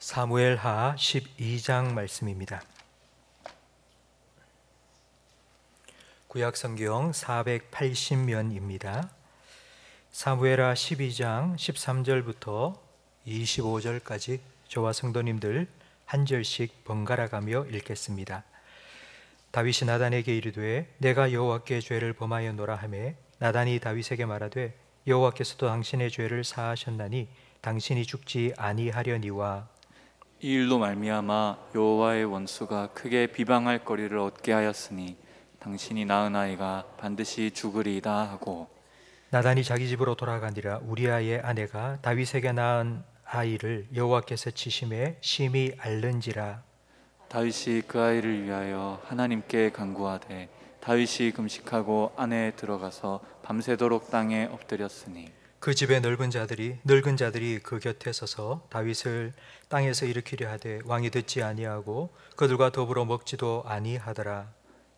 사무엘하 12장 말씀입니다. 구약성경 480면입니다. 사무엘하 12장 13절부터 25절까지 저와 성도님들 한 절씩 번갈아 가며 읽겠습니다. 다윗이 나단에게 이르되 내가 여호와께 죄를 범하였노라 하매 나단이 다윗에게 말하되 여호와께서도 당신의 죄를 사하셨나니 당신이 죽지 아니하려니와 이 일로 말미암아 여호와의 원수가 크게 비방할 거리를 얻게 하였으니 당신이 낳은 아이가 반드시 죽으리이다 하고, 나단이 자기 집으로 돌아가니라. 우리아의 아내가 다윗에게 낳은 아이를 여호와께서 치심에 심히 앓는지라. 다윗이 그 아이를 위하여 하나님께 간구하되 다윗이 금식하고 안에 들어가서 밤새도록 땅에 엎드렸으니 그 집의 늙은 자들이 그 곁에 서서 다윗을 땅에서 일으키려 하되 왕이 듣지 아니하고 그들과 더불어 먹지도 아니하더라.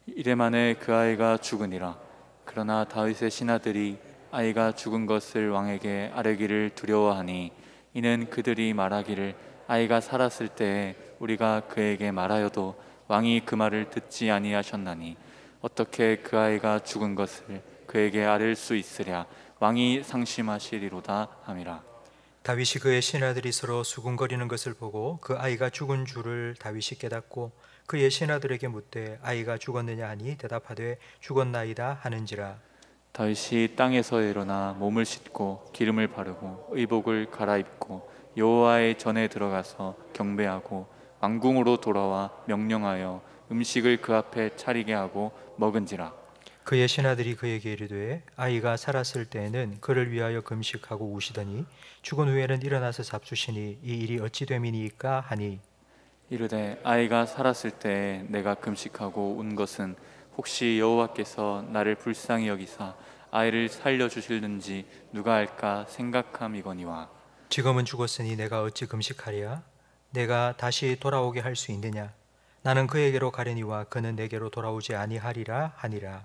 이래 만에 그 아이가 죽으니라. 그러나 다윗의 신하들이 아이가 죽은 것을 왕에게 아뢰기를 두려워하니 이는 그들이 말하기를 아이가 살았을 때에 우리가 그에게 말하여도 왕이 그 말을 듣지 아니하셨나니 어떻게 그 아이가 죽은 것을 그에게 아뢰 수 있으랴. 왕이 상심하시리로다 함이라. 다윗이 그의 신하들이 서로 수군거리는 것을 보고 그 아이가 죽은 줄을 다윗이 깨닫고 그의 신하들에게 묻되 아이가 죽었느냐 하니 대답하되 죽었나이다 하는지라. 다윗이 땅에서 일어나 몸을 씻고 기름을 바르고 의복을 갈아입고 여호와의 전에 들어가서 경배하고 왕궁으로 돌아와 명령하여 음식을 그 앞에 차리게 하고 먹은지라. 그의 신하들이 그에게 이르되 아이가 살았을 때에는 그를 위하여 금식하고 우시더니 죽은 후에는 일어나서 잡수시니 이 일이 어찌 됨이니까 하니, 이르되 아이가 살았을 때에 내가 금식하고 운 것은 혹시 여호와께서 나를 불쌍히 여기사 아이를 살려주실는지 누가 알까 생각함이거니와. 지금은 죽었으니 내가 어찌 금식하랴? 내가 다시 돌아오게 할 수 있느냐? 나는 그에게로 가려니와 그는 내게로 돌아오지 아니하리라 하니라.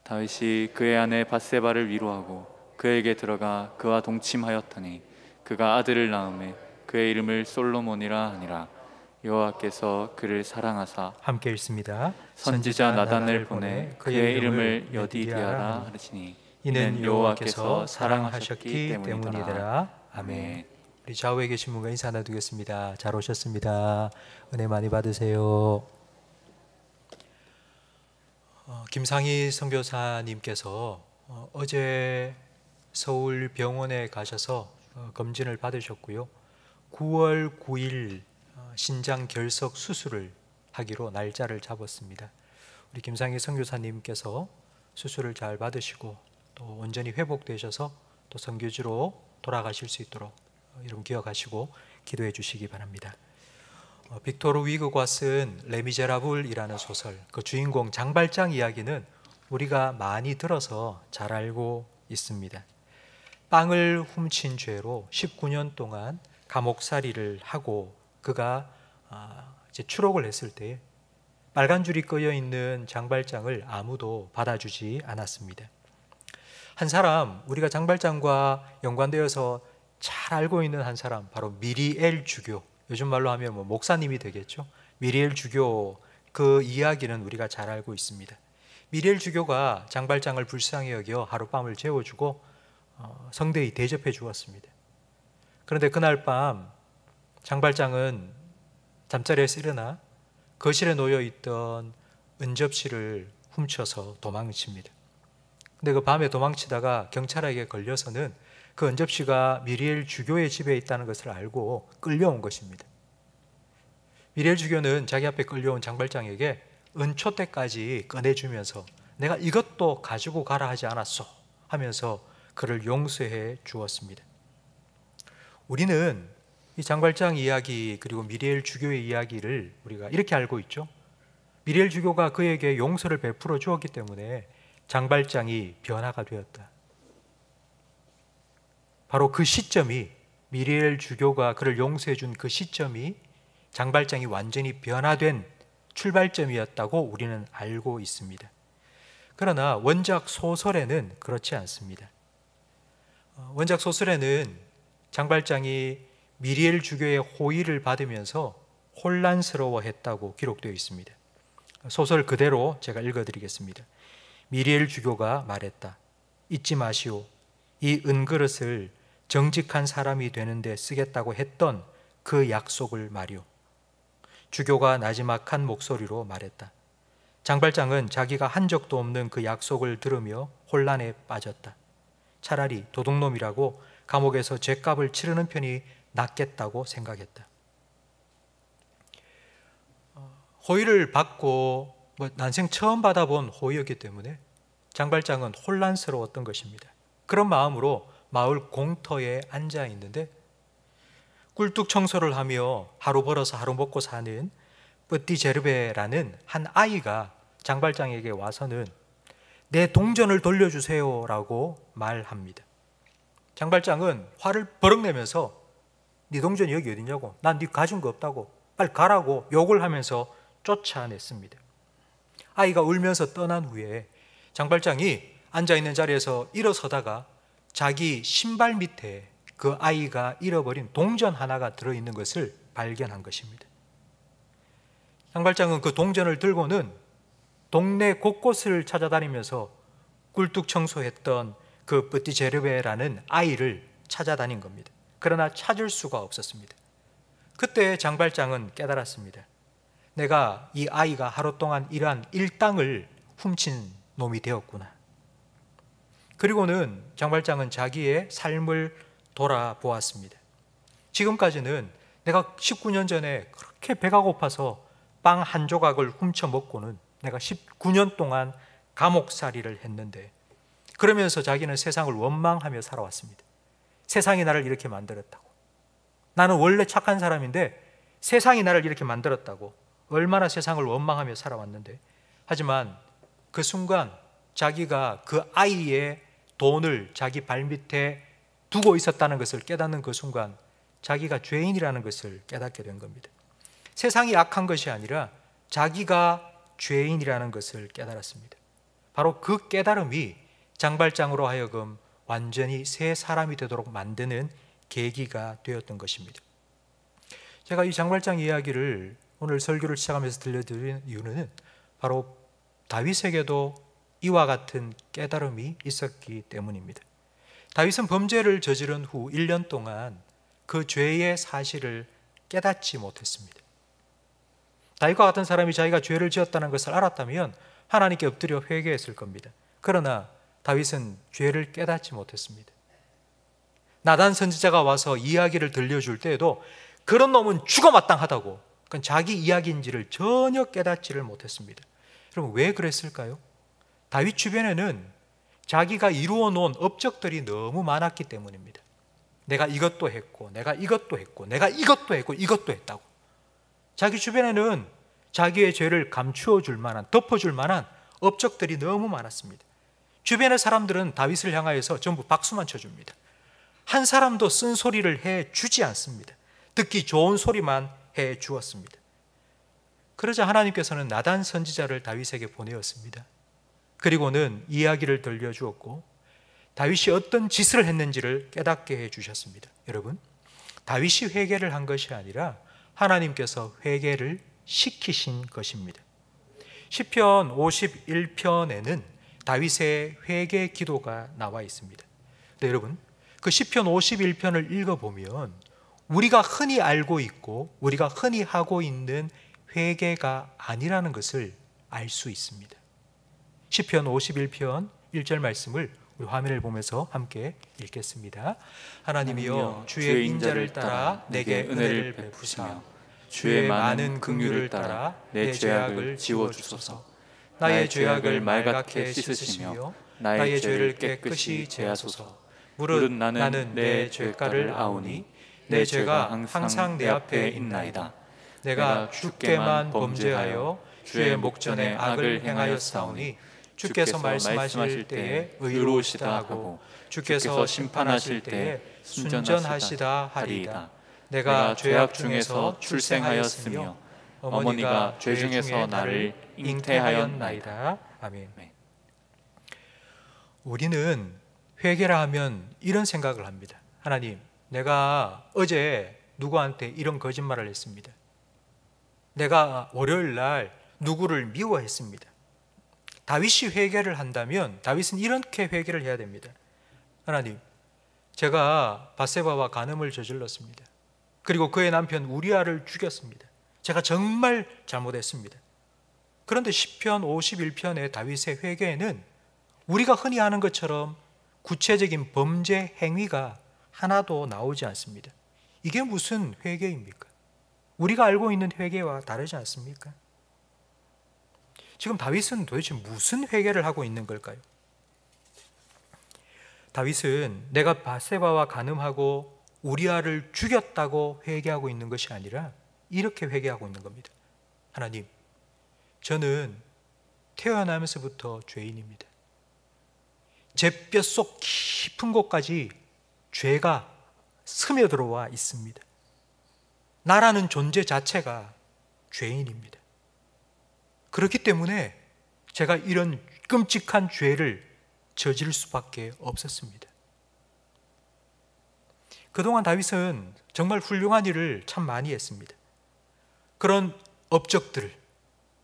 다윗이 그의 아내 밧세바를 위로하고 그에게 들어가 그와 동침하였더니 그가 아들을 낳음에 그의 이름을 솔로몬이라 하니라. 여호와께서 그를 사랑하사 함께 읽습니다. 선지자 나단을 보내 그의 이름을 여디디아라 하시니 이는 여호와께서 사랑하셨기 때문이더라. 아멘. 우리 좌우에 계신 분과 인사 나누겠습니다. 잘 오셨습니다. 은혜 많이 받으세요. 김상희 선교사님께서 어제 서울 병원에 가셔서 검진을 받으셨고요. 9월 9일 신장 결석 수술을 하기로 날짜를 잡았습니다. 우리 김상희 선교사님께서 수술을 잘 받으시고 또 온전히 회복되셔서 또 선교지로 돌아가실 수 있도록 여러분 기억하시고 기도해 주시기 바랍니다. 빅토르 위그가 쓴 레미제라블이라는 소설, 그 주인공 장발장 이야기는 우리가 많이 들어서 잘 알고 있습니다. 빵을 훔친 죄로 19년 동안 감옥살이를 하고 그가 이제 추록을 했을 때 빨간 줄이 꺼여 있는 장발장을 아무도 받아주지 않았습니다. 한 사람, 우리가 장발장과 연관되어서 잘 알고 있는 한 사람, 바로 미리엘 주교, 요즘 말로 하면 목사님이 되겠죠. 미리엘 주교, 그 이야기는 우리가 잘 알고 있습니다. 미리엘 주교가 장발장을 불쌍히 여겨 하룻밤을 재워주고 성대히 대접해 주었습니다. 그런데 그날 밤 장발장은 잠자리에서 일어나 거실에 놓여있던 은접시를 훔쳐서 도망칩니다. 근데 그 밤에 도망치다가 경찰에게 걸려서는 그 은접시가 미리엘 주교의 집에 있다는 것을 알고 끌려온 것입니다. 미리엘 주교는 자기 앞에 끌려온 장발장에게 은초대까지 꺼내주면서 내가 이것도 가지고 가라 하지 않았소 하면서 그를 용서해 주었습니다. 우리는 이 장발장 이야기 그리고 미리엘 주교의 이야기를 우리가 이렇게 알고 있죠. 미리엘 주교가 그에게 용서를 베풀어 주었기 때문에 장발장이 변화가 되었다. 바로 그 시점이, 미리엘 주교가 그를 용서해 준 그 시점이 장발장이 완전히 변화된 출발점이었다고 우리는 알고 있습니다. 그러나 원작 소설에는 그렇지 않습니다. 원작 소설에는 장발장이 미리엘 주교의 호의를 받으면서 혼란스러워했다고 기록되어 있습니다. 소설 그대로 제가 읽어드리겠습니다. 미리엘 주교가 말했다. 잊지 마시오. 이 은그릇을 정직한 사람이 되는데 쓰겠다고 했던 그 약속을 말이오. 주교가 나지막한 목소리로 말했다. 장발장은 자기가 한 적도 없는 그 약속을 들으며 혼란에 빠졌다. 차라리 도둑놈이라고 감옥에서 죗값을 치르는 편이 낫겠다고 생각했다. 호의를 받고 난생 처음 받아본 호의였기 때문에 장발장은 혼란스러웠던 것입니다. 그런 마음으로 마을 공터에 앉아 있는데 꿀뚝 청소를 하며 하루 벌어서 하루 먹고 사는 뿌띠제르베라는 한 아이가 장발장에게 와서는 내 동전을 돌려주세요 라고 말합니다. 장발장은 화를 버럭 내면서 네 동전이 여기 어디냐고, 난 네 가진 거 없다고, 빨리 가라고 욕을 하면서 쫓아냈습니다. 아이가 울면서 떠난 후에 장발장이 앉아있는 자리에서 일어서다가 자기 신발 밑에 그 아이가 잃어버린 동전 하나가 들어있는 것을 발견한 것입니다. 장발장은 그 동전을 들고는 동네 곳곳을 찾아다니면서 꿀뚝 청소했던 그 뿌띠제르베라는 아이를 찾아다닌 겁니다. 그러나 찾을 수가 없었습니다. 그때 장발장은 깨달았습니다. 내가 이 아이가 하루 동안 일한 일당을 훔친 놈이 되었구나. 그리고는 장발장은 자기의 삶을 돌아보았습니다. 지금까지는 내가 19년 전에 그렇게 배가 고파서 빵 한 조각을 훔쳐 먹고는 내가 19년 동안 감옥살이를 했는데, 그러면서 자기는 세상을 원망하며 살아왔습니다. 세상이 나를 이렇게 만들었다고, 나는 원래 착한 사람인데 세상이 나를 이렇게 만들었다고 얼마나 세상을 원망하며 살아왔는데, 하지만 그 순간 자기가 그 아이의 돈을 자기 발밑에 두고 있었다는 것을 깨닫는 그 순간 자기가 죄인이라는 것을 깨닫게 된 겁니다. 세상이 악한 것이 아니라 자기가 죄인이라는 것을 깨달았습니다. 바로 그 깨달음이 장발장으로 하여금 완전히 새 사람이 되도록 만드는 계기가 되었던 것입니다. 제가 이 장발장 이야기를 오늘 설교를 시작하면서 들려드리는 이유는 바로 다윗에게도 이와 같은 깨달음이 있었기 때문입니다. 다윗은 범죄를 저지른 후 1년 동안 그 죄의 사실을 깨닫지 못했습니다. 다윗과 같은 사람이 자기가 죄를 지었다는 것을 알았다면 하나님께 엎드려 회개했을 겁니다. 그러나 다윗은 죄를 깨닫지 못했습니다. 나단 선지자가 와서 이야기를 들려줄 때에도 그런 놈은 죽어 마땅하다고, 그건 자기 이야기인지를 전혀 깨닫지를 못했습니다. 여러분, 왜 그랬을까요? 다윗 주변에는 자기가 이루어 놓은 업적들이 너무 많았기 때문입니다. 내가 이것도 했고, 내가 이것도 했고, 내가 이것도 했고, 이것도 했다고. 자기 주변에는 자기의 죄를 감추어 줄 만한, 덮어줄 만한 업적들이 너무 많았습니다. 주변의 사람들은 다윗을 향하여서 전부 박수만 쳐줍니다. 한 사람도 쓴소리를 해주지 않습니다. 듣기 좋은 소리만 해주었습니다. 그러자 하나님께서는 나단 선지자를 다윗에게 보내었습니다. 그리고는 이야기를 들려주었고 다윗이 어떤 짓을 했는지를 깨닫게 해주셨습니다. 여러분, 다윗이 회개를 한 것이 아니라 하나님께서 회개를 시키신 것입니다. 시편 51편에는 다윗의 회개 기도가 나와 있습니다. 네, 여러분, 그 시편 51편을 읽어보면 우리가 흔히 알고 있고 우리가 흔히 하고 있는 회개가 아니라는 것을 알 수 있습니다. 시편 51편 1절 말씀을 우리 화면을 보면서 함께 읽겠습니다. 하나님이여, 주의 인자를 따라 내게 은혜를 베푸시며 주의 많은 긍휼을 따라 내 죄악을 지워주소서. 나의 죄악을 말갛게 씻으시며 나의 죄를 깨끗이 제하소서. 무릇 나는 내 죄가를 아오니 내 죄가 항상 내 앞에 있나이다. 내가 주께만 범죄하여 주의 목전에 악을 행하였사오니 주께서 말씀하실 때에 의로우시다 하고 주께서 심판하실 때에 순전하시다 하리이다. 내가 죄악 중에서 출생하였으며 어머니가 죄 중에서 나를 잉태하였나이다. 아멘. 우리는 회개라 하면 이런 생각을 합니다. 하나님, 내가 어제 누구한테 이런 거짓말을 했습니다. 내가 월요일 날 누구를 미워했습니다. 다윗이 회개를 한다면 다윗은 이렇게 회개를 해야 됩니다. 하나님, 제가 밧세바와 간음을 저질렀습니다. 그리고 그의 남편 우리아를 죽였습니다. 제가 정말 잘못했습니다. 그런데 시편 51편의 다윗의 회개에는 우리가 흔히 하는 것처럼 구체적인 범죄 행위가 하나도 나오지 않습니다. 이게 무슨 회개입니까? 우리가 알고 있는 회개와 다르지 않습니까? 지금 다윗은 도대체 무슨 회개를 하고 있는 걸까요? 다윗은 내가 밧세바와 간음하고 우리아를 죽였다고 회개하고 있는 것이 아니라 이렇게 회개하고 있는 겁니다. 하나님, 저는 태어나면서부터 죄인입니다. 제 뼛속 깊은 곳까지 죄가 스며들어와 있습니다. 나라는 존재 자체가 죄인입니다. 그렇기 때문에 제가 이런 끔찍한 죄를 저지를 수밖에 없었습니다. 그동안 다윗은 정말 훌륭한 일을 참 많이 했습니다. 그런 업적들을,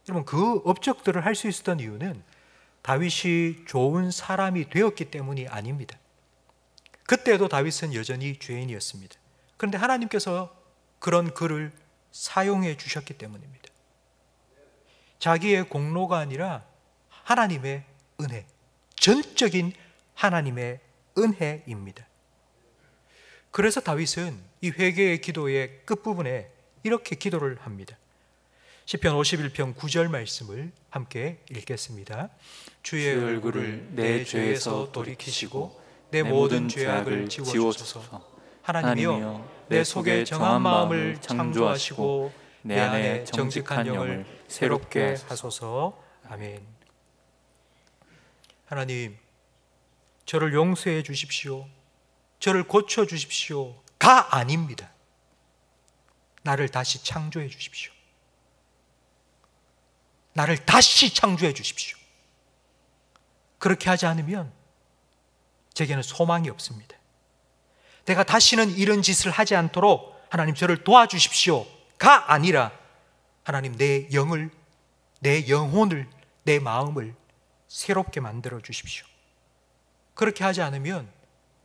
여러분, 그 업적들을 할 수 있었던 이유는 다윗이 좋은 사람이 되었기 때문이 아닙니다. 그때도 다윗은 여전히 죄인이었습니다. 그런데 하나님께서 그런 그를 사용해 주셨기 때문입니다. 자기의 공로가 아니라 하나님의 은혜, 전적인 하나님의 은혜입니다. 그래서 다윗은 이 회개의 기도의 끝부분에 이렇게 기도를 합니다. 시편 51편 9절 말씀을 함께 읽겠습니다. 주의 얼굴을 내 죄에서 돌이키시고 내 모든 죄악을 지워주소서. 하나님이여, 내 속에 정한 마음을 창조하시고 내 안에 정직한 영을 새롭게 하소서. 아멘. 하나님, 저를 용서해 주십시오. 저를 고쳐 주십시오가 아닙니다. 나를 다시 창조해 주십시오. 나를 다시 창조해 주십시오. 그렇게 하지 않으면 제게는 소망이 없습니다. 내가 다시는 이런 짓을 하지 않도록 하나님 저를 도와주십시오가 아니라 하나님 내 영을, 내 영혼을, 내 마음을 새롭게 만들어 주십시오. 그렇게 하지 않으면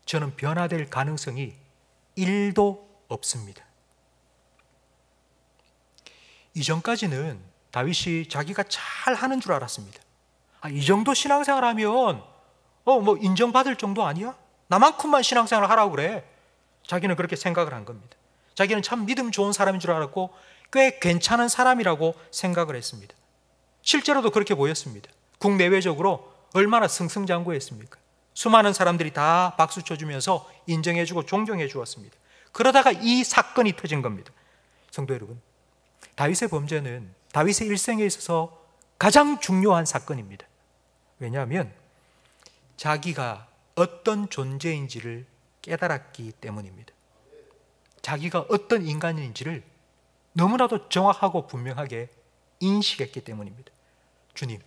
저는 변화될 가능성이 1도 없습니다. 이전까지는 다윗이 자기가 잘 하는 줄 알았습니다. 이 정도 신앙생활 하면 뭐 인정받을 정도 아니야? 나만큼만 신앙생활 하라고 그래. 자기는 그렇게 생각을 한 겁니다. 자기는 참 믿음 좋은 사람인 줄 알았고 꽤 괜찮은 사람이라고 생각을 했습니다. 실제로도 그렇게 보였습니다. 국내외적으로 얼마나 승승장구했습니까? 수많은 사람들이 다 박수 쳐주면서 인정해주고 존경해 주었습니다. 그러다가 이 사건이 터진 겁니다. 성도 여러분, 다윗의 범죄는 다윗의 일생에 있어서 가장 중요한 사건입니다. 왜냐하면 자기가 어떤 존재인지를 깨달았기 때문입니다. 자기가 어떤 인간인지를 너무나도 정확하고 분명하게 인식했기 때문입니다. 주님,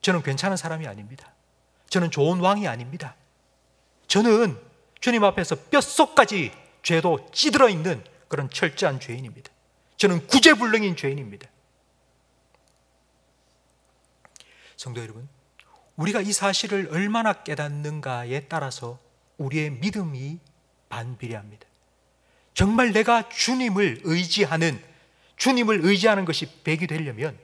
저는 괜찮은 사람이 아닙니다. 저는 좋은 왕이 아닙니다. 저는 주님 앞에서 뼛속까지 죄도 찌들어 있는 그런 철저한 죄인입니다. 저는 구제불능인 죄인입니다. 성도 여러분, 우리가 이 사실을 얼마나 깨닫는가에 따라서 우리의 믿음이 반비례합니다. 정말 내가 주님을 의지하는 것이 100이 되려면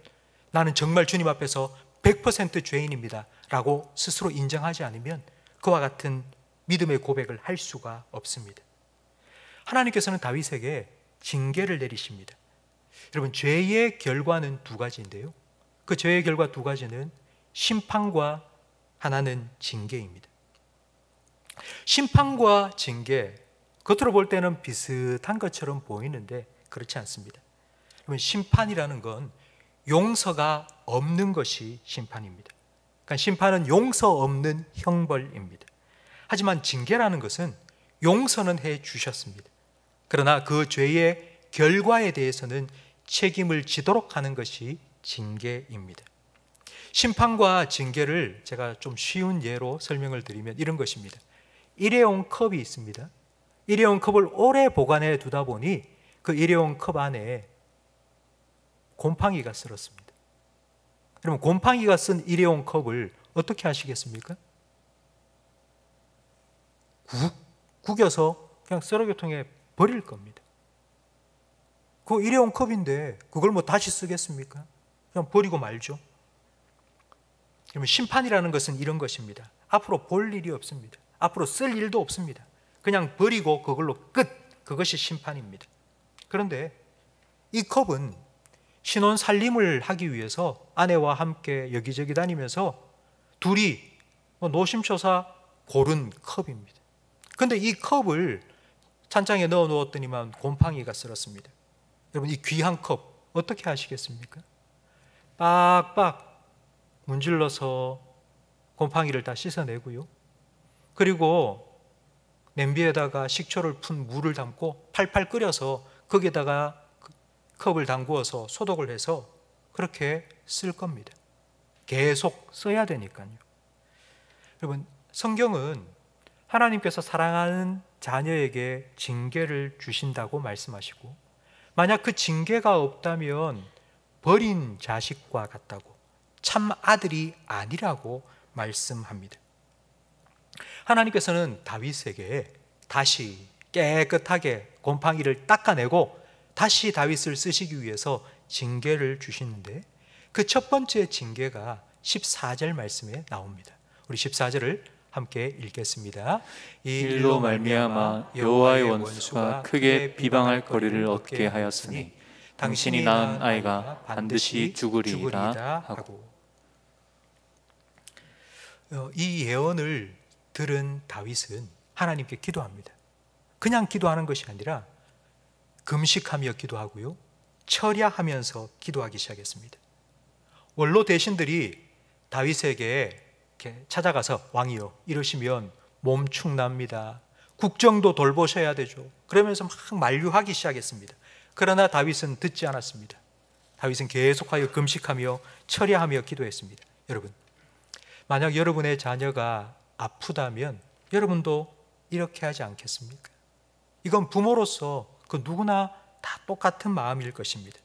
나는 정말 주님 앞에서 100% 죄인입니다 라고 스스로 인정하지 않으면 그와 같은 믿음의 고백을 할 수가 없습니다. 하나님께서는 다윗에게 징계를 내리십니다. 여러분, 죄의 결과는 두 가지인데요, 그 죄의 결과 두 가지는 심판과 하나는 징계입니다. 심판과 징계, 겉으로 볼 때는 비슷한 것처럼 보이는데 그렇지 않습니다. 그러면 심판이라는 건 용서가 없는 것이 심판입니다. 그러니까 심판은 용서 없는 형벌입니다. 하지만 징계라는 것은 용서는 해 주셨습니다. 그러나 그 죄의 결과에 대해서는 책임을 지도록 하는 것이 징계입니다. 심판과 징계를 제가 좀 쉬운 예로 설명을 드리면 이런 것입니다. 일회용 컵이 있습니다. 일회용 컵을 오래 보관해 두다 보니 그 일회용 컵 안에 곰팡이가 쓸었습니다. 그러면 곰팡이가 쓴 일회용 컵을 어떻게 하시겠습니까? 구겨서 그냥 쓰레기통에 버릴 겁니다. 그 일회용 컵인데 그걸 뭐 다시 쓰겠습니까? 그냥 버리고 말죠. 그러면 심판이라는 것은 이런 것입니다. 앞으로 볼 일이 없습니다. 앞으로 쓸 일도 없습니다. 그냥 버리고 그걸로 끝. 그것이 심판입니다. 그런데 이 컵은 신혼 살림을 하기 위해서 아내와 함께 여기저기 다니면서 둘이 노심초사 고른 컵입니다. 그런데 이 컵을 찬장에 넣어 놓았더니만 곰팡이가 쓸었습니다. 여러분, 이 귀한 컵 어떻게 하시겠습니까? 빡빡 문질러서 곰팡이를 다 씻어내고요. 그리고 냄비에다가 식초를 푼 물을 담고 팔팔 끓여서 거기에다가 컵을 담그어서 소독을 해서 그렇게 쓸 겁니다. 계속 써야 되니까요. 여러분, 성경은 하나님께서 사랑하는 자녀에게 징계를 주신다고 말씀하시고, 만약 그 징계가 없다면 버린 자식과 같다고, 참 아들이 아니라고 말씀합니다. 하나님께서는 다윗에게 다시 깨끗하게 곰팡이를 닦아내고 다시 다윗을 쓰시기 위해서 징계를 주시는데, 그 첫 번째 징계가 14절 말씀에 나옵니다. 우리 14절을 함께 읽겠습니다. 이 일로 말미암아 여호와의 원수가 크게 비방할 거리를 얻게 하였으니 당신이 낳은 아이가 반드시 죽으리이다 하고. 이 예언을 들은 다윗은 하나님께 기도합니다. 그냥 기도하는 것이 아니라 금식하며 기도하고요, 철야하면서 기도하기 시작했습니다. 원로 대신들이 다윗에게 이렇게 찾아가서 왕이여 이러시면 몸축납니다. 국정도 돌보셔야 되죠. 그러면서 막 만류하기 시작했습니다. 그러나 다윗은 듣지 않았습니다. 다윗은 계속하여 금식하며 철야하며 기도했습니다. 여러분, 만약 여러분의 자녀가 아프다면 여러분도 이렇게 하지 않겠습니까? 이건 부모로서 그 누구나 다 똑같은 마음일 것입니다.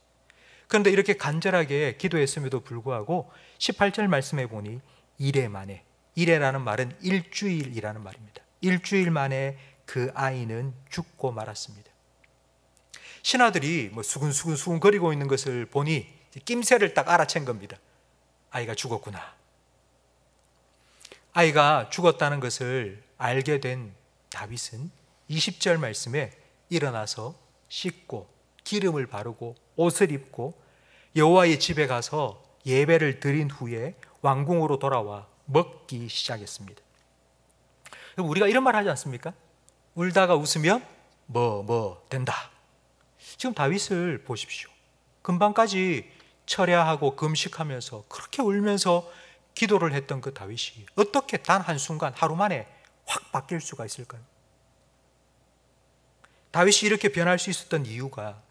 그런데 이렇게 간절하게 기도했음에도 불구하고 18절 말씀해 보니 이래 만에, 이래라는 말은 일주일이라는 말입니다. 일주일 만에 그 아이는 죽고 말았습니다. 신하들이 수근수근 거리고 있는 것을 보니 낌새를 딱 알아챈 겁니다. 아이가 죽었구나. 아이가 죽었다는 것을 알게 된 다윗은 20절 말씀에 일어나서 씻고 기름을 바르고 옷을 입고 여호와의 집에 가서 예배를 드린 후에 왕궁으로 돌아와 먹기 시작했습니다. 우리가 이런 말 하지 않습니까? 울다가 웃으면 된다. 지금 다윗을 보십시오. 금방까지 철야하고 금식하면서 그렇게 울면서 기도를 했던 그 다윗이 어떻게 단 한순간 하루 만에 확 바뀔 수가 있을까요? 다윗이 이렇게 변할 수 있었던 이유가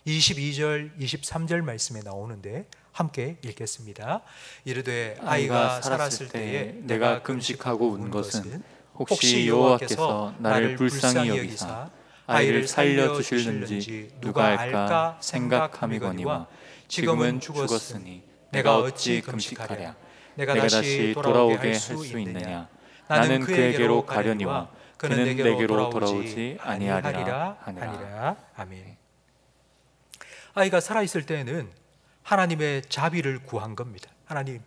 22절, 23절 말씀에 나오는데 함께 읽겠습니다. 이르되 아이가 살았을 때에 내가 금식하고 운 것은 혹시 여호와께서 나를 불쌍히 여기사 아이를 살려주실는지 누가 알까 생각함이거니와 지금은 죽었으니 내가 어찌 금식하랴. 내가 다시 돌아오게 할 수 있느냐. 나는 그에게로 가려니와 그는 내게로 돌아오지 아니하리라 하니라. 아멘. 아이가 살아있을 때에는 하나님의 자비를 구한 겁니다. 하나님,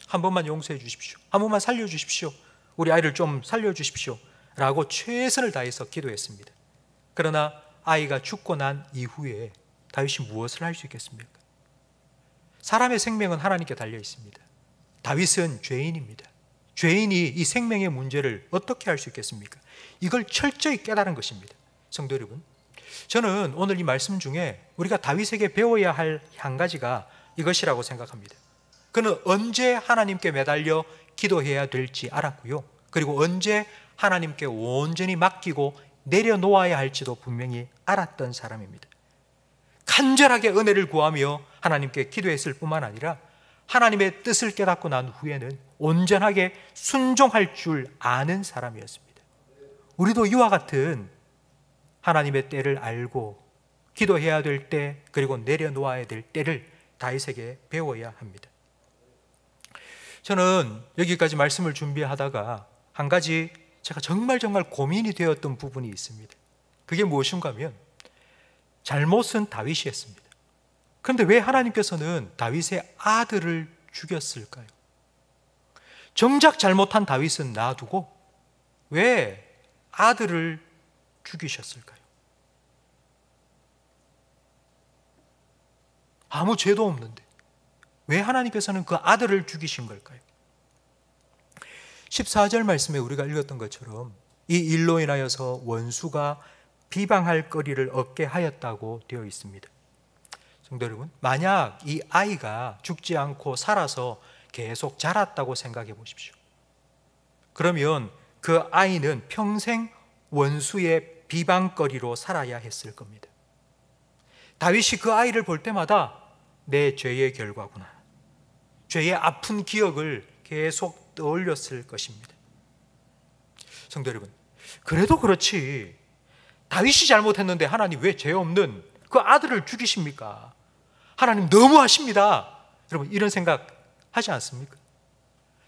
한 번만 용서해 주십시오. 한 번만 살려주십시오. 우리 아이를 좀 살려주십시오 라고 최선을 다해서 기도했습니다. 그러나 아이가 죽고 난 이후에 다윗이 무엇을 할 수 있겠습니까? 사람의 생명은 하나님께 달려 있습니다. 다윗은 죄인입니다. 죄인이 이 생명의 문제를 어떻게 할 수 있겠습니까? 이걸 철저히 깨달은 것입니다. 성도 여러분, 저는 오늘 이 말씀 중에 우리가 다윗에게 배워야 할 한 가지가 이것이라고 생각합니다. 그는 언제 하나님께 매달려 기도해야 될지 알았고요, 그리고 언제 하나님께 온전히 맡기고 내려놓아야 할지도 분명히 알았던 사람입니다. 간절하게 은혜를 구하며 하나님께 기도했을 뿐만 아니라 하나님의 뜻을 깨닫고 난 후에는 온전하게 순종할 줄 아는 사람이었습니다. 우리도 이와 같은 하나님의 때를 알고 기도해야 될 때, 그리고 내려놓아야 될 때를 다윗에게 배워야 합니다. 저는 여기까지 말씀을 준비하다가 한 가지 제가 정말 고민이 되었던 부분이 있습니다. 그게 무엇인가 하면 잘못은 다윗이 했습니다. 그런데 왜 하나님께서는 다윗의 아들을 죽였을까요? 정작 잘못한 다윗은 놔두고 왜 아들을 죽이셨을까요? 아무 죄도 없는데 왜 하나님께서는 그 아들을 죽이신 걸까요? 14절 말씀에 우리가 읽었던 것처럼 이 일로 인하여서 원수가 비방할 거리를 얻게 하였다고 되어 있습니다. 성도 여러분, 만약 이 아이가 죽지 않고 살아서 계속 자랐다고 생각해 보십시오. 그러면 그 아이는 평생 원수의 비방거리로 살아야 했을 겁니다. 다윗이 그 아이를 볼 때마다 내 죄의 결과구나, 죄의 아픈 기억을 계속 떠올렸을 것입니다. 성도 여러분, 그래도 그렇지 다윗이 잘못했는데 하나님 왜 죄 없는 그 아들을 죽이십니까? 하나님 너무하십니다. 여러분, 이런 생각 하지 않습니까?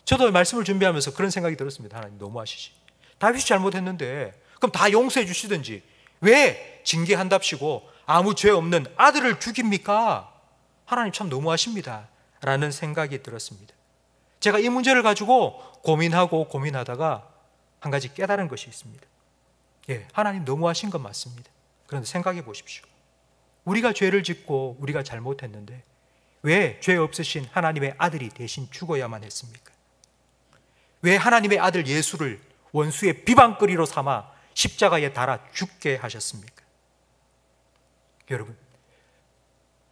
저도 말씀을 준비하면서 그런 생각이 들었습니다. 하나님 너무하시지, 다윗이 잘못했는데 그럼 다 용서해 주시든지 왜 징계한답시고 아무 죄 없는 아들을 죽입니까? 하나님 참 너무하십니다 라는 생각이 들었습니다. 제가 이 문제를 가지고 고민하다가 한 가지 깨달은 것이 있습니다. 하나님 너무하신 건 맞습니다. 그런데 생각해 보십시오. 우리가 죄를 짓고 우리가 잘못했는데 왜 죄 없으신 하나님의 아들이 대신 죽어야만 했습니까? 왜 하나님의 아들 예수를 원수의 비방거리로 삼아 십자가에 달아 죽게 하셨습니까? 여러분,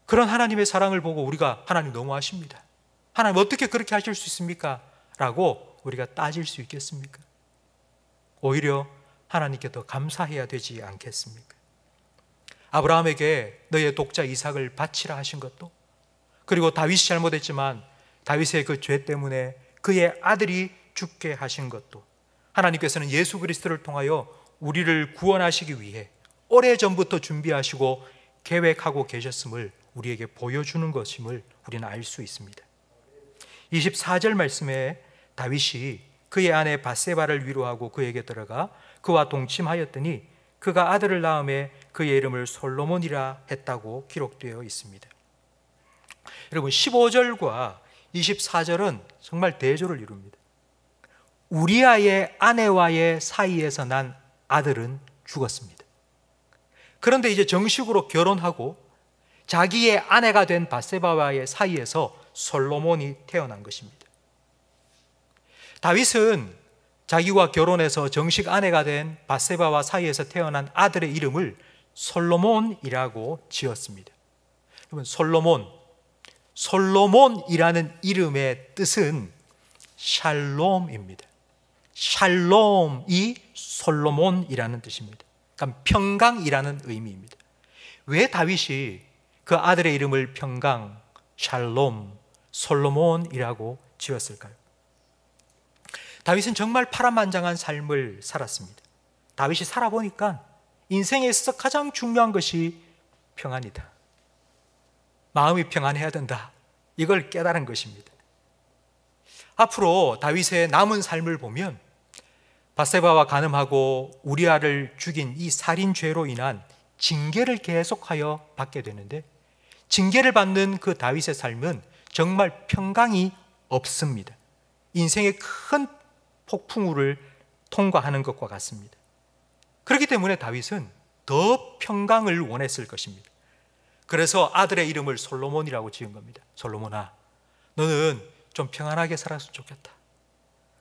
그런 하나님의 사랑을 보고 우리가 하나님 너무하십니다, 하나님 어떻게 그렇게 하실 수 있습니까? 라고 우리가 따질 수 있겠습니까? 오히려 하나님께 더 감사해야 되지 않겠습니까? 아브라함에게 너의 독자 이삭을 바치라 하신 것도, 그리고 다윗이 잘못했지만 다윗의 그 죄 때문에 그의 아들이 죽게 하신 것도, 하나님께서는 예수 그리스도를 통하여 우리를 구원하시기 위해 오래전부터 준비하시고 계획하고 계셨음을 우리에게 보여주는 것임을 우리는 알 수 있습니다. 24절 말씀에 다윗이 그의 아내 밧세바를 위로하고 그에게 들어가 그와 동침하였더니 그가 아들을 낳음에 그의 이름을 솔로몬이라 했다고 기록되어 있습니다. 여러분, 15절과 24절은 정말 대조를 이룹니다. 우리아의 아내와의 사이에서 난 아들은 죽었습니다. 그런데 이제 정식으로 결혼하고 자기의 아내가 된 밧세바와의 사이에서 솔로몬이 태어난 것입니다. 다윗은 자기와 결혼해서 정식 아내가 된 밧세바와 사이에서 태어난 아들의 이름을 솔로몬이라고 지었습니다. 여러분, 솔로몬이라는 이름의 뜻은 샬롬입니다. 샬롬이 솔로몬이라는 뜻입니다. 그러니까 평강이라는 의미입니다. 왜 다윗이 그 아들의 이름을 평강, 샬롬, 솔로몬이라고 지었을까요? 다윗은 정말 파란만장한 삶을 살았습니다. 다윗이 살아보니까 인생에 있어서 가장 중요한 것이 평안이다, 마음이 평안해야 된다, 이걸 깨달은 것입니다. 앞으로 다윗의 남은 삶을 보면 밧세바와 간음하고 우리아를 죽인 이 살인죄로 인한 징계를 계속하여 받게 되는데, 징계를 받는 그 다윗의 삶은 정말 평강이 없습니다. 인생의 큰 폭풍우를 통과하는 것과 같습니다. 그렇기 때문에 다윗은 더 평강을 원했을 것입니다. 그래서 아들의 이름을 솔로몬이라고 지은 겁니다. 솔로몬아, 너는 좀 평안하게 살았으면 좋겠다,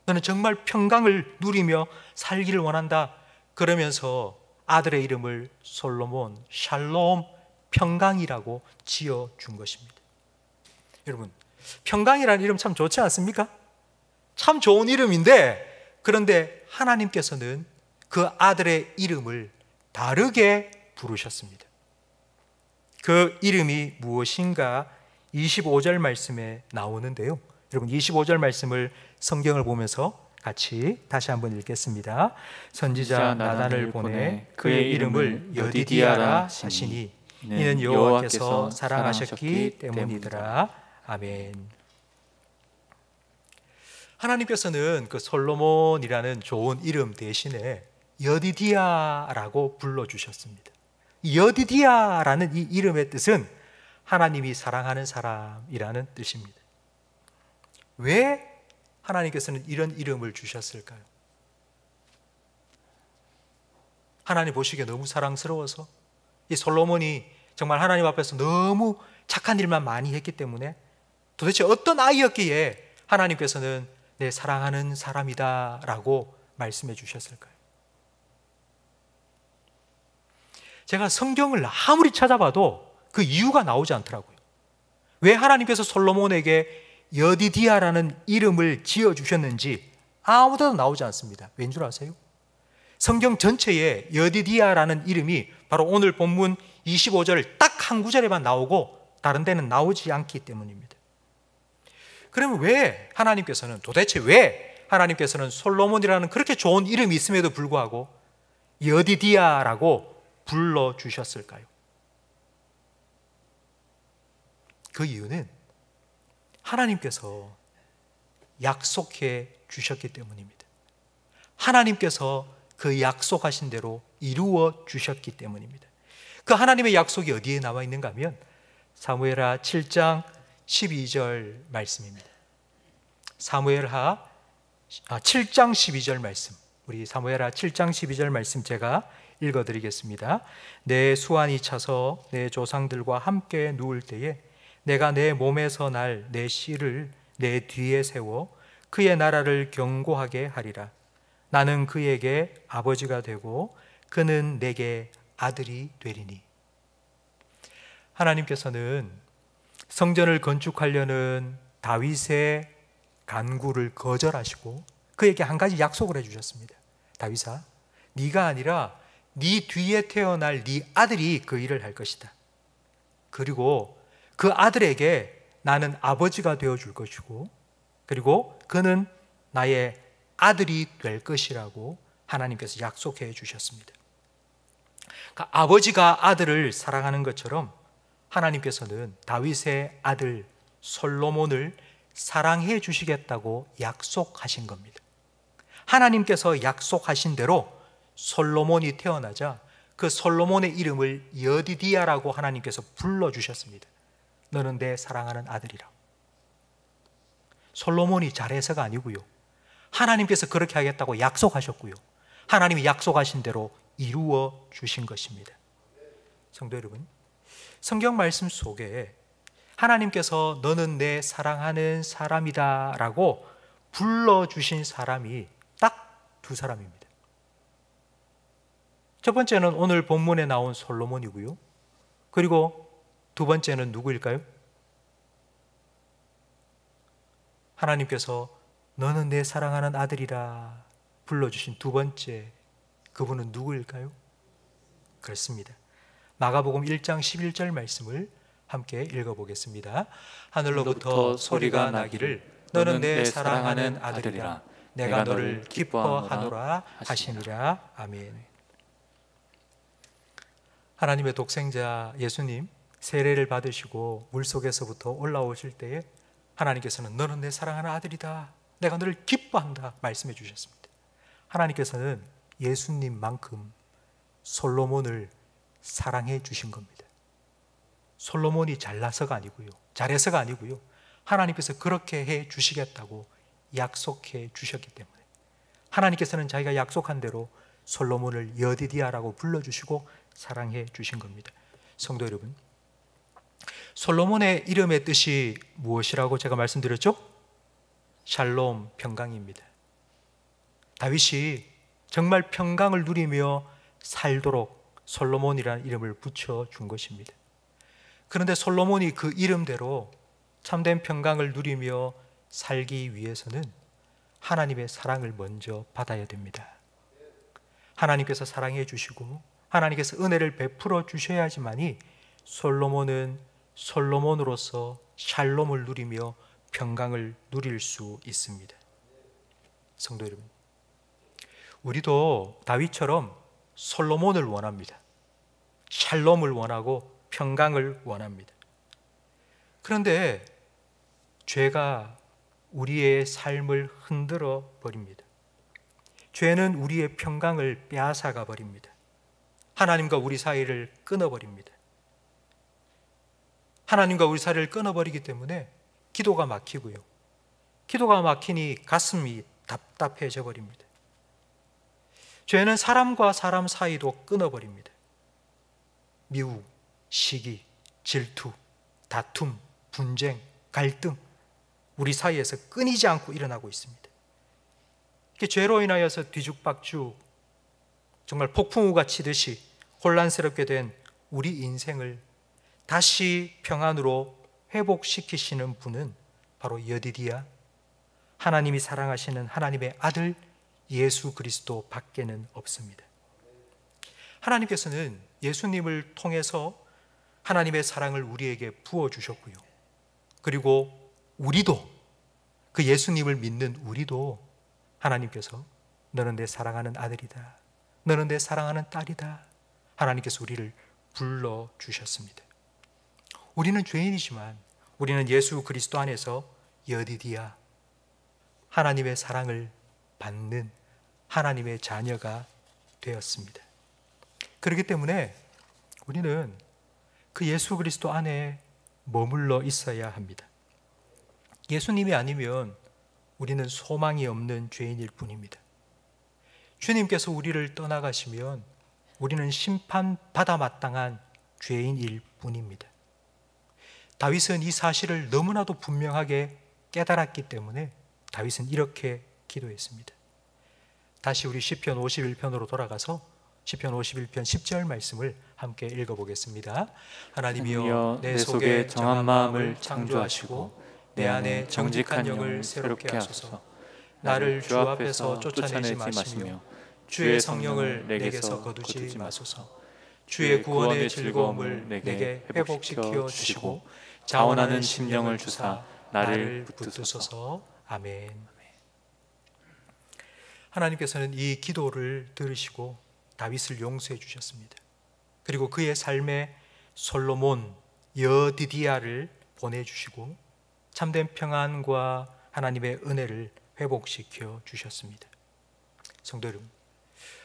너는 정말 평강을 누리며 살기를 원한다. 그러면서 아들의 이름을 솔로몬, 샬롬, 평강이라고 지어준 것입니다. 여러분, 평강이라는 이름 참 좋지 않습니까? 참 좋은 이름인데, 그런데 하나님께서는 그 아들의 이름을 다르게 부르셨습니다. 그 이름이 무엇인가 25절 말씀에 나오는데요, 여러분, 25절 말씀을 성경을 보면서 같이 다시 한번 읽겠습니다. 선지자 나단을 보내 그의 이름을 여디디아라 하시니 이는 여호와께서 사랑하셨기 때문이더라. 아멘. 하나님께서는 그 솔로몬이라는 좋은 이름 대신에 여디디아라고 불러주셨습니다. 여디디아라는 이 이름의 뜻은 하나님이 사랑하는 사람이라는 뜻입니다. 왜 하나님께서는 이런 이름을 주셨을까요? 하나님 보시기에 너무 사랑스러워서, 이 솔로몬이 정말 하나님 앞에서 너무 착한 일만 많이 했기 때문에, 도대체 어떤 아이였기에 하나님께서는 내 사랑하는 사람이다 라고 말씀해 주셨을까요? 제가 성경을 아무리 찾아봐도 그 이유가 나오지 않더라고요. 왜 하나님께서 솔로몬에게 여디디아라는 이름을 지어주셨는지 아무데도 나오지 않습니다. 왠 줄 아세요? 성경 전체에 여디디아라는 이름이 바로 오늘 본문 25절 딱 한 구절에만 나오고 다른 데는 나오지 않기 때문입니다. 그러면 도대체 왜 하나님께서는 솔로몬이라는 그렇게 좋은 이름이 있음에도 불구하고 여디디아라고 불러주셨을까요? 그 이유는 하나님께서 약속해 주셨기 때문입니다. 하나님께서 그 약속하신 대로 이루어 주셨기 때문입니다. 그 하나님의 약속이 어디에 나와 있는가 하면 사무엘하 7장 12절 말씀입니다. 사무엘하 7장 12절 말씀, 우리 사무엘하 7장 12절 말씀 제가 읽어드리겠습니다. 내 수완이 차서 내 조상들과 함께 누울 때에 내가 내 몸에서 날 내 씨를 내 뒤에 세워 그의 나라를 견고하게 하리라. 나는 그에게 아버지가 되고 그는 내게 아들이 되리니. 하나님께서는 성전을 건축하려는 다윗의 간구를 거절하시고 그에게 한 가지 약속을 해주셨습니다. 다윗아, 네가 아니라 네 뒤에 태어날 네 아들이 그 일을 할 것이다. 그리고 그 아들에게 나는 아버지가 되어줄 것이고, 그리고 그는 나의 아들이 될 것이라고 하나님께서 약속해 주셨습니다. 그러니까 아버지가 아들을 사랑하는 것처럼 하나님께서는 다윗의 아들 솔로몬을 사랑해 주시겠다고 약속하신 겁니다. 하나님께서 약속하신 대로 솔로몬이 태어나자 그 솔로몬의 이름을 여디디아라고 하나님께서 불러주셨습니다. 너는 내 사랑하는 아들이라. 솔로몬이 잘해서가 아니고요, 하나님께서 그렇게 하겠다고 약속하셨고요, 하나님이 약속하신 대로 이루어 주신 것입니다. 성도 여러분, 성경 말씀 속에 하나님께서 너는 내 사랑하는 사람이다 라고 불러주신 사람이 딱 두 사람입니다. 첫 번째는 오늘 본문에 나온 솔로몬이고요, 그리고 두 번째는 누구일까요? 하나님께서 너는 내 사랑하는 아들이라 불러주신 두 번째 그분은 누구일까요? 그렇습니다. 마가복음 1장 11절 말씀을 함께 읽어보겠습니다. 하늘로부터 소리가 나기를 너는 내 사랑하는 아들이라 내가 너를 기뻐하노라 하시니라. 아멘. 하나님의 독생자 예수님 세례를 받으시고 물속에서부터 올라오실 때에 하나님께서는 너는 내 사랑하는 아들이다, 내가 너를 기뻐한다 말씀해 주셨습니다. 하나님께서는 예수님만큼 솔로몬을 사랑해 주신 겁니다. 솔로몬이 잘나서가 아니고요, 잘해서가 아니고요, 하나님께서 그렇게 해 주시겠다고 약속해 주셨기 때문에 하나님께서는 자기가 약속한 대로 솔로몬을 여디디아라고 불러주시고 사랑해 주신 겁니다. 성도 여러분, 솔로몬의 이름의 뜻이 무엇이라고 제가 말씀드렸죠? 샬롬, 평강입니다. 다윗이 정말 평강을 누리며 살도록 솔로몬이라는 이름을 붙여준 것입니다. 그런데 솔로몬이 그 이름대로 참된 평강을 누리며 살기 위해서는 하나님의 사랑을 먼저 받아야 됩니다. 하나님께서 사랑해 주시고 하나님께서 은혜를 베풀어 주셔야지만이 솔로몬은 솔로몬으로서 샬롬을 누리며 평강을 누릴 수 있습니다. 성도 여러분, 우리도 다윗처럼 솔로몬을 원합니다. 샬롬을 원하고 평강을 원합니다. 그런데 죄가 우리의 삶을 흔들어 버립니다. 죄는 우리의 평강을 빼앗아가 버립니다. 하나님과 우리 사이를 끊어버립니다. 하나님과 우리 사이를 끊어버리기 때문에 기도가 막히고요. 기도가 막히니 가슴이 답답해져 버립니다. 죄는 사람과 사람 사이도 끊어버립니다. 미움, 시기, 질투, 다툼, 분쟁, 갈등, 우리 사이에서 끊이지 않고 일어나고 있습니다. 죄로 인하여서 뒤죽박죽, 정말 폭풍우가 치듯이 혼란스럽게 된 우리 인생을 다시 평안으로 회복시키시는 분은 바로 여디디야, 하나님이 사랑하시는 하나님의 아들 예수 그리스도 밖에는 없습니다. 하나님께서는 예수님을 통해서 하나님의 사랑을 우리에게 부어주셨고요. 그리고 우리도, 그 예수님을 믿는 우리도 하나님께서 너는 내 사랑하는 아들이다, 너는 내 사랑하는 딸이다, 하나님께서 우리를 불러주셨습니다. 우리는 죄인이지만 우리는 예수 그리스도 안에서 여디디야, 하나님의 사랑을 받는 하나님의 자녀가 되었습니다. 그렇기 때문에 우리는 그 예수 그리스도 안에 머물러 있어야 합니다. 예수님이 아니면 우리는 소망이 없는 죄인일 뿐입니다. 주님께서 우리를 떠나가시면 우리는 심판받아 마땅한 죄인일 뿐입니다. 다윗은 이 사실을 너무나도 분명하게 깨달았기 때문에 다윗은 이렇게 기도했습니다. 다시 우리 시편 51편으로 돌아가서 시편 51편 10절 말씀을 함께 읽어보겠습니다. 하나님이여 내 속에 정한 마음을 창조하시고 내 안에 정직한 영을 새롭게 하소서. 나를 주 앞에서 쫓아내지 마시며 주의 성령을 내게서 거두지 마소서. 주의 구원의 즐거움을 내게 회복시켜 주시고 자원하는 심령을 주사 나를 붙드소서. 아멘. 하나님께서는 이 기도를 들으시고 다윗을 용서해 주셨습니다. 그리고 그의 삶에 솔로몬, 여디디야를 보내주시고 참된 평안과 하나님의 은혜를 회복시켜 주셨습니다. 성도 여러분,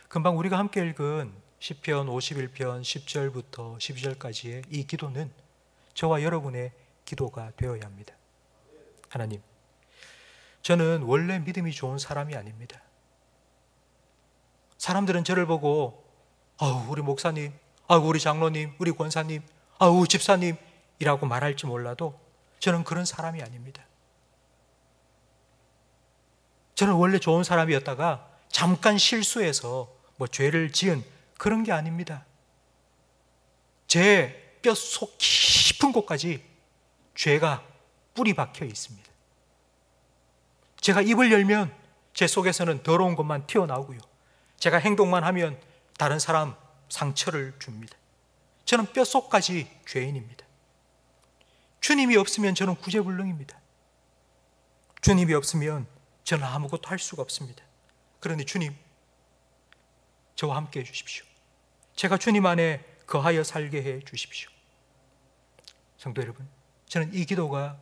금방 우리가 함께 읽은 시편 51편 10절부터 12절까지의 이 기도는 저와 여러분의 기도가 되어야 합니다. 하나님, 저는 원래 믿음이 좋은 사람이 아닙니다. 사람들은 저를 보고 우리 목사님, 우리 장로님, 우리 권사님, 집사님이라고 말할지 몰라도 저는 그런 사람이 아닙니다. 저는 원래 좋은 사람이었다가 잠깐 실수해서 죄를 지은 그런 게 아닙니다. 제 뼛속 깊은 곳까지 죄가 뿌리 박혀 있습니다. 제가 입을 열면 제 속에서는 더러운 것만 튀어나오고요. 제가 행동만 하면 다른 사람 상처를 줍니다. 저는 뼛속까지 죄인입니다. 주님이 없으면 저는 구제불능입니다. 주님이 없으면 저는 아무것도 할 수가 없습니다. 그런데 주님, 저와 함께 해 주십시오. 제가 주님 안에 거하여 살게 해 주십시오. 성도 여러분, 저는 이 기도가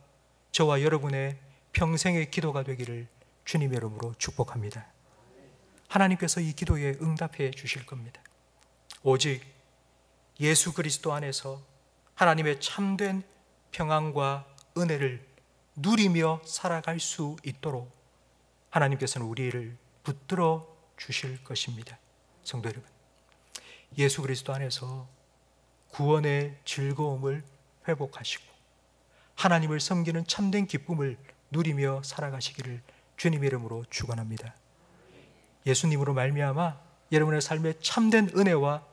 저와 여러분의 평생의 기도가 되기를 주님의 이름으로 축복합니다. 하나님께서 이 기도에 응답해 주실 겁니다. 오직 예수 그리스도 안에서 하나님의 참된 평안과 은혜를 누리며 살아갈 수 있도록 하나님께서는 우리를 붙들어 주실 것입니다. 성도 여러분, 예수 그리스도 안에서 구원의 즐거움을 회복하시고 하나님을 섬기는 참된 기쁨을 누리며 살아가시기를 주님의 이름으로 축원합니다. 예수님으로 말미암아 여러분의 삶에 참된 은혜와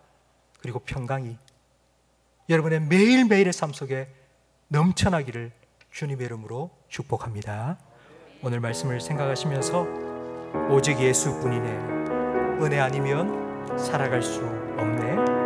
그리고 평강이 여러분의 매일매일의 삶 속에 넘쳐나기를 주님의 이름으로 축복합니다. 오늘 말씀을 생각하시면서 오직 예수뿐이네, 은혜 아니면 살아갈 수 없네,